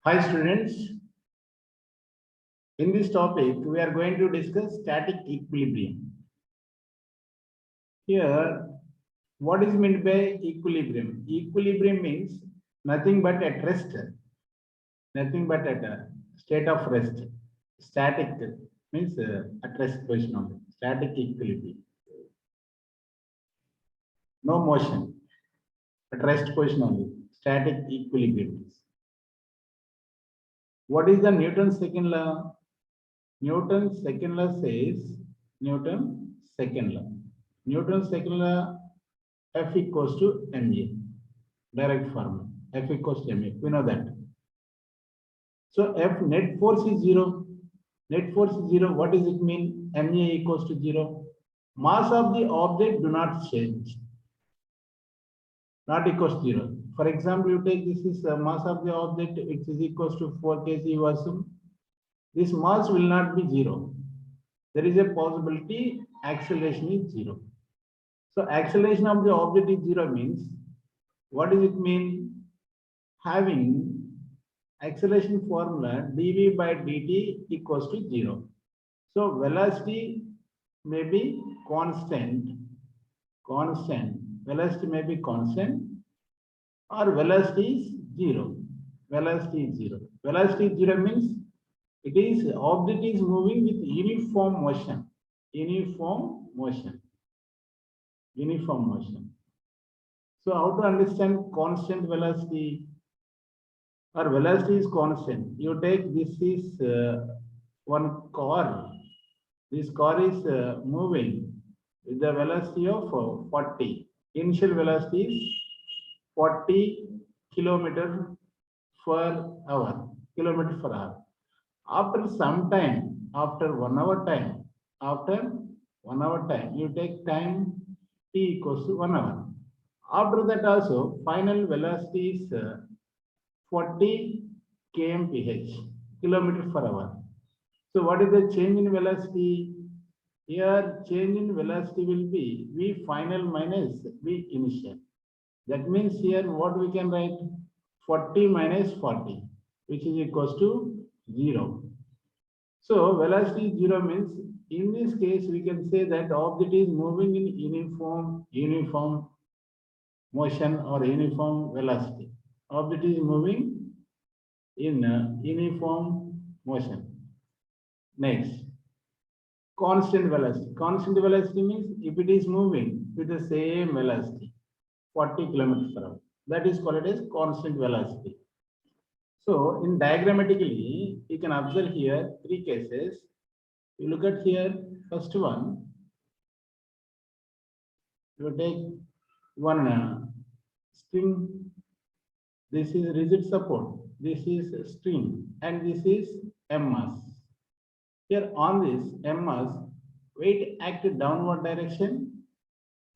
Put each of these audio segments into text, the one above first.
Hi students, in this topic we are going to discuss static equilibrium. Here, what is meant by equilibrium? Equilibrium means nothing but at rest, nothing but at a state of rest. Static means at rest position only. Static equilibrium. No motion, at rest position only. Static equilibrium. What is the Newton's second law? Newton's second law says Newton's second law. Newton's second law F equals to ma. Direct formula. F equals to ma. We know that. So F net force is 0. Net force is 0. What does it mean? Ma equals to 0. Mass of the object do not change. Not equals to 0. For example, you take this is mass of the object, which is equals to 4 kg. You assume this mass will not be 0. There is a possibility acceleration is 0. So acceleration of the object is 0 means, what does it mean? Having acceleration formula dv by dt equals to 0. So velocity may be constant, velocity may be constant, or velocity is 0. Velocity is 0. Velocity is 0 means it is object is moving with uniform motion. Uniform motion. So how to understand constant velocity? Or velocity is constant. You take this is one car. This car is moving with the velocity of 40. Initial velocity is 40 kilometer per hour. Kilometer per hour. After some time, after 1 hour time, you take time t equals to 1 hour. After that also, final velocity is 40 kmph, kilometer per hour. So what is the change in velocity? Here change in velocity will be v final minus v initial. That means here what we can write? 40 minus 40, which is equals to 0. So velocity 0 means in this case we can say that object is moving in uniform motion or uniform velocity. Object is moving in uniform motion. Next, constant velocity. Constant velocity means if it is moving with the same velocity, 40 kilometers per hour. That is called as constant velocity. So in diagrammatically, you can observe here 3 cases. You look at here, first one, you take one string. This is rigid support. This is string, and this is mass. Here on this mass, weight acts downward direction.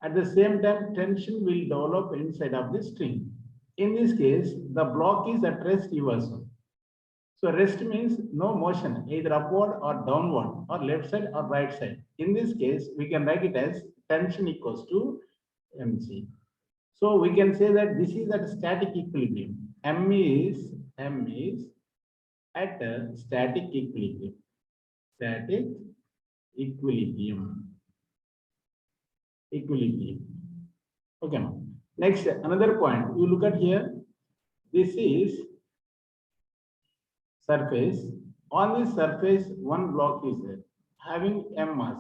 At the same time, tension will develop inside of the string. In this case, the block is at rest also. So rest means no motion, either upward or downward, or left side or right side. In this case, we can write it as tension equals to mg. So we can say that this is at static equilibrium. M is at a static equilibrium. Static equilibrium. Okay, ma'am. Next, another point. You look at here. This is surface. On this surface, one block is there, having m mass.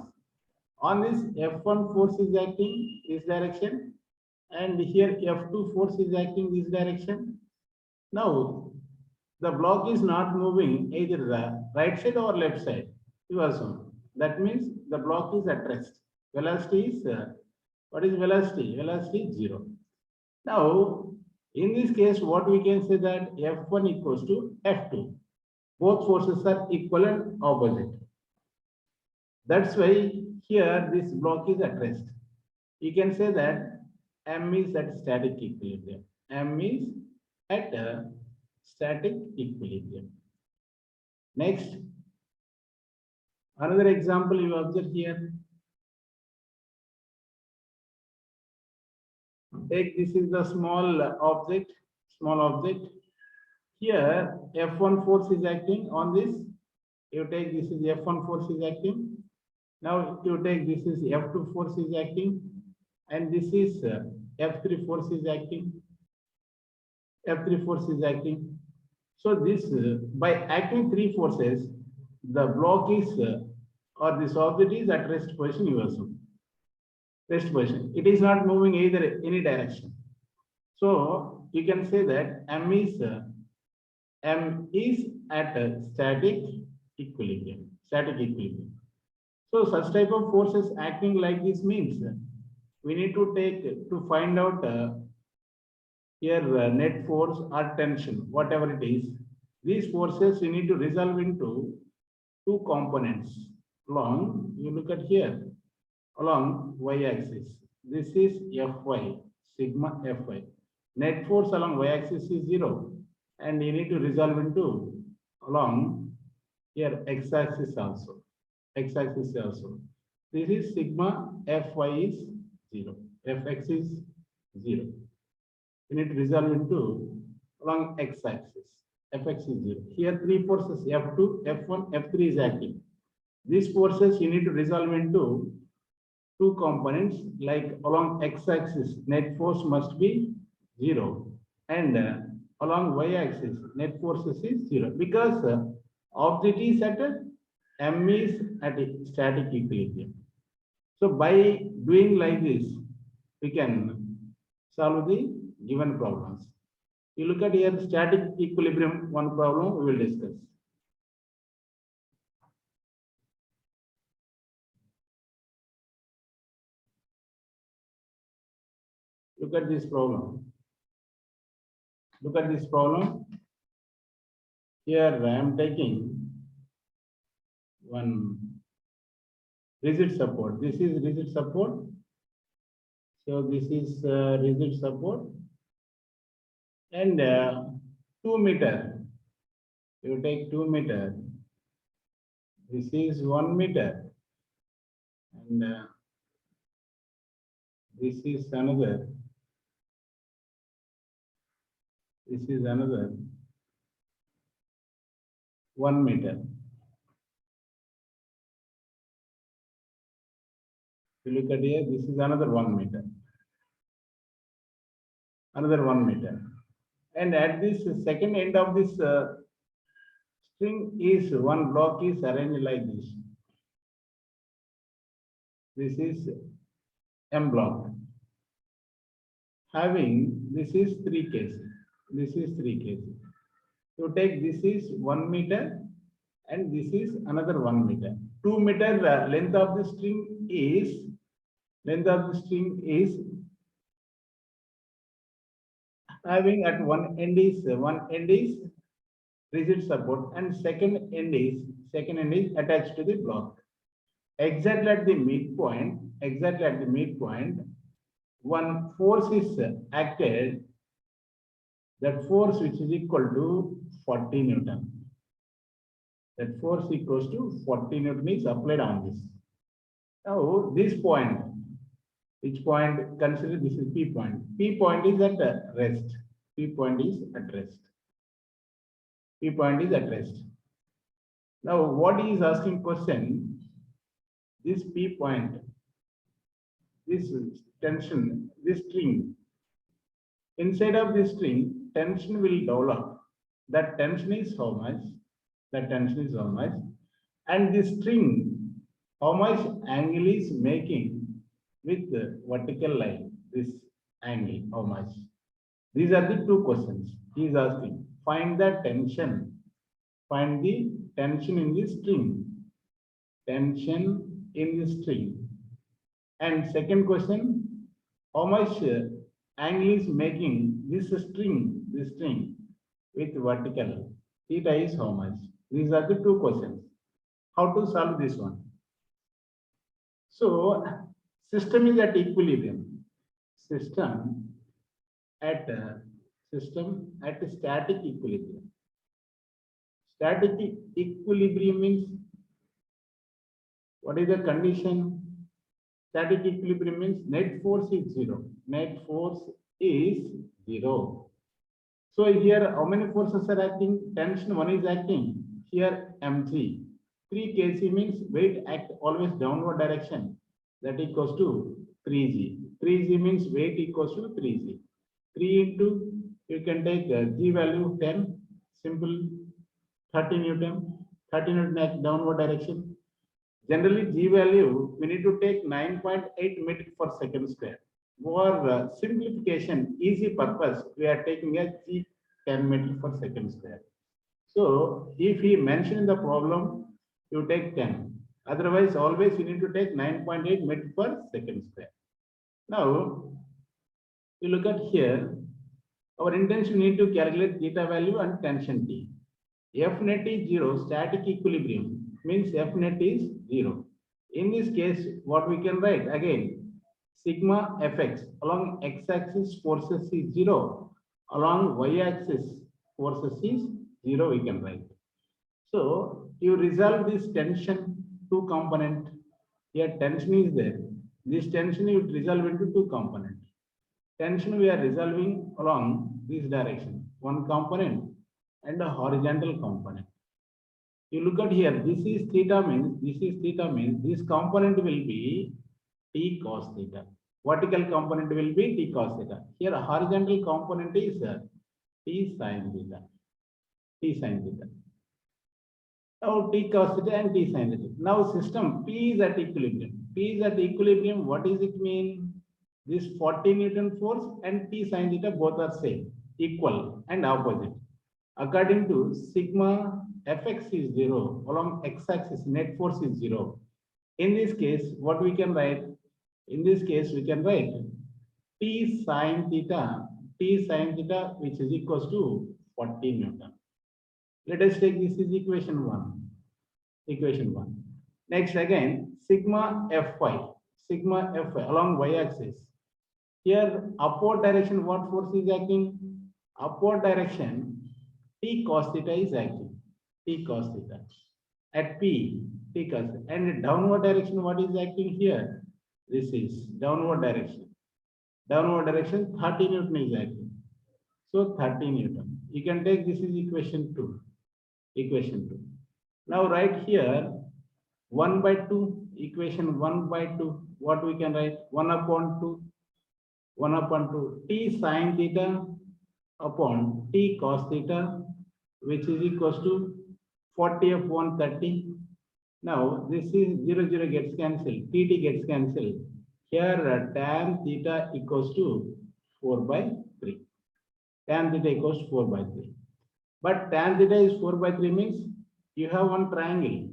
On this, F1 force is acting this direction, and here F2 force is acting this direction. Now, the block is not moving either the right side or left side. You assume. That means the block is at rest. Velocity is, what is velocity? Velocity is 0. Now, in this case, what we can say that F1 equals to F2. Both forces are equal and opposite. That's why here this block is at rest. You can say that M is at static equilibrium. M is at a static equilibrium. Next, another example you observe here. Take this is the small object. Here, F1 force is acting on this. You take this is F1 force is acting. Now you take this is F2 force is acting, and this is F3 force is acting. F3 force is acting. So this by acting three forces, the block is or this object is at rest position universal. Rest position. It is not moving either any direction. So you can say that M is at a static equilibrium. Static equilibrium. So such type of forces acting like this means we need to take to find out here net force or tension, whatever it is. These forces you need to resolve into two components along. You look at here along y-axis. This is Fy, sigma Fy. Net force along y-axis is 0, and you need to resolve into along here x-axis also. X-axis also. This is sigma Fy is 0, Fx is 0. You need to resolve into along x-axis. Fx is 0. Here three forces F2, F1, F3 is acting. These forces you need to resolve into two components, like along x-axis net force must be 0, and along y-axis net forces is 0, because object is at M is at a static equilibrium. So by doing like this, we can solve the given problems. You look at here static equilibrium, one problem we will discuss. Look at this problem. Look at this problem. Here I am taking one rigid support. This is rigid support. So this is rigid support, and 2 meter. You take 2 meter. This is 1 meter, and this is another. This is another 1 meter. You look at here, this is another 1 meter. Another 1 meter. And at this second end of this string is one block is arranged like this. This is M block. Having this is 3 cases. This is 3 cases. So take this is 1 meter, and this is another 1 meter. 2 meter length of the string is having at one end is rigid support, and second end is attached to the block. Exactly at the midpoint, one force is acted. That force which is equal to 40 Newton. That force equals to 40 Newton is applied on this. Now this point, which point? Consider this is P point. P point is at rest. P point is at rest. P point is at rest. Now what he is asking question? This P point, this tension, this string. Inside of this string, tension will develop. That tension is how much? That tension is how much? And this string, how much angle is making with the vertical line? This angle, how much? These are the two questions he is asking. Find the tension. Find the tension in the string. Tension in the string. And second question, how much angle is making this string with vertical? Theta is how much? These are the two questions. How to solve this one? So system is at equilibrium. System at static equilibrium. Static equilibrium means what is the condition? Static equilibrium means net force is 0. Net force is 0. So here, how many forces are acting? Tension 1 is acting. Here, mg. 3 kg means weight act always downward direction. That equals to 3g. 3g means weight equals to 3g. 3 into, you can take g value 10, simple 30 Newton. 30 Newton act downward direction. Generally, g value, we need to take 9.8 meter per second square. For simplification, easy purpose, we are taking a g 10 meter per second square. So, if he mentioned in the problem, you take 10. Otherwise, always you need to take 9.8 meter per second square. Now, you look at here, our intention need to calculate theta value and tension T. F net is 0, static equilibrium means F net is 0. In this case, what we can write again, sigma Fx along x-axis forces is 0, along y-axis forces is 0, we can write. So you resolve this tension two component. Here tension is there. This tension you resolve into two component. Tension we are resolving along this direction, one component and a horizontal component. You look at here, this is theta means this component will be t cos theta. Vertical component will be t cos theta. Here horizontal component is t sin theta. T sin theta. Now t cos theta and t sin theta. Now system P is at equilibrium. P is at equilibrium. What does it mean? This 40 Newton force and t sin theta both are same, equal and opposite. According to sigma Fx is 0, along x-axis net force is 0. In this case, what we can write? In this case, we can write t sin theta, which is equals to 40 Newton. Let us take this is equation 1. Equation 1. Next again, sigma Fy along y-axis. Here, upward direction, what force is acting? Upward direction, t cos theta is acting. T cos theta. At P, t cos theta. And downward direction, what is acting here? This is downward direction. Downward direction, 30 Newton is acting. So 30 Newton. You can take this is equation 2. Equation 2. Now right here, 1 by 2, equation 1 by 2. What we can write? 1 upon 2. 1 upon 2. T sin theta upon t cos theta, which is equals to 40 upon 30. Now this is 0 gets cancelled, tt gets cancelled. Here tan theta equals to 4 by 3. Tan theta equals 4 by 3. But tan theta is 4 by 3 means you have one triangle.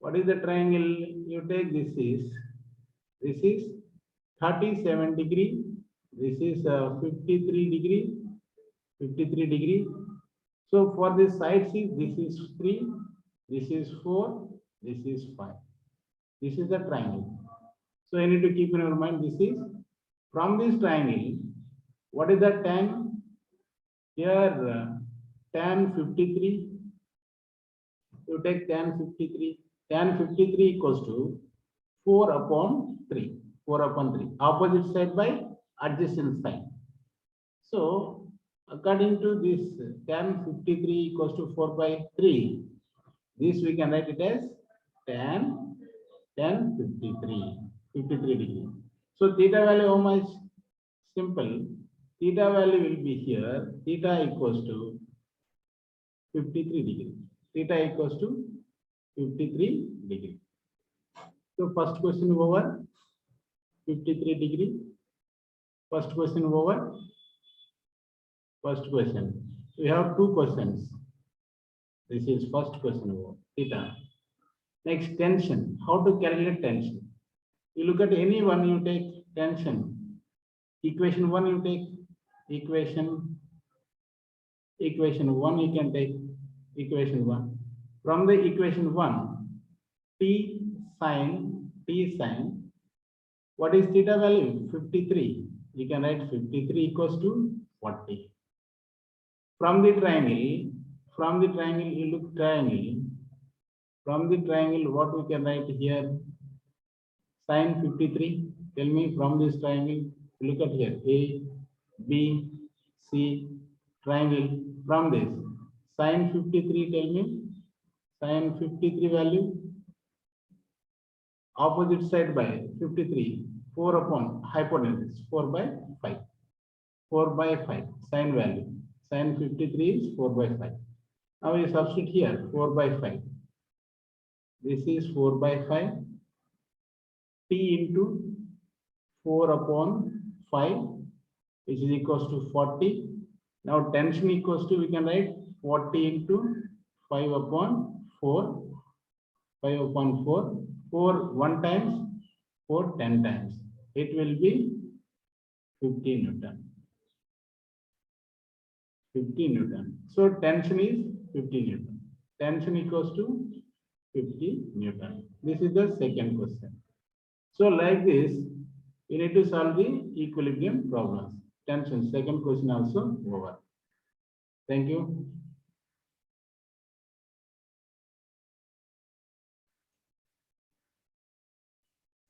What is the triangle? You take this is 37 degree. This is 53 degree. 53 degree. So for this side see, this is 3, this is 4, this is 5. This is the triangle. So you need to keep in your mind this is from this triangle. What is the tan? Here tan 53. You take tan 53. Tan 53 equals to 4 upon 3. 4 upon 3. Opposite side by adjacent side. So according to this tan 53 equals to 4 by 3, this we can write it as tan 53 degree. So theta value how much? Simple. Theta value will be here. Theta equals to 53 degree. Theta equals to 53 degree. So first question over 53 degree. First question over. First question. We have two questions. This is first question over theta. Next, tension. How to calculate tension? You look at any one, you take tension. Equation 1, you take equation 1, you can take equation 1. From the equation 1, t sin, what is theta value? 53. You can write 53 equals to 40. From the triangle, you look triangle. From the triangle, what we can write here? Sin 53. Tell me from this triangle, look at here. A, B, C, triangle from this. Sin 53, tell me. Sin 53 value. Opposite side by 53. 4 upon hypotenuse. 4 by 5. 4 by 5. Sin value. Sin 53 is 4 by 5. Now we substitute here 4 by 5. This is 4 by 5. T into 4 upon 5, which is equals to 40. Now tension equals to, we can write 40 into 5 upon 4. 5 upon 4. 4 1 times, 4 10 times. It will be 50 Newton. 50 Newton. So tension is 50 Newton. Tension equals to 50 Newton. This is the second question. So like this, we need to solve the equilibrium problems. Tension, second question also over. Thank you.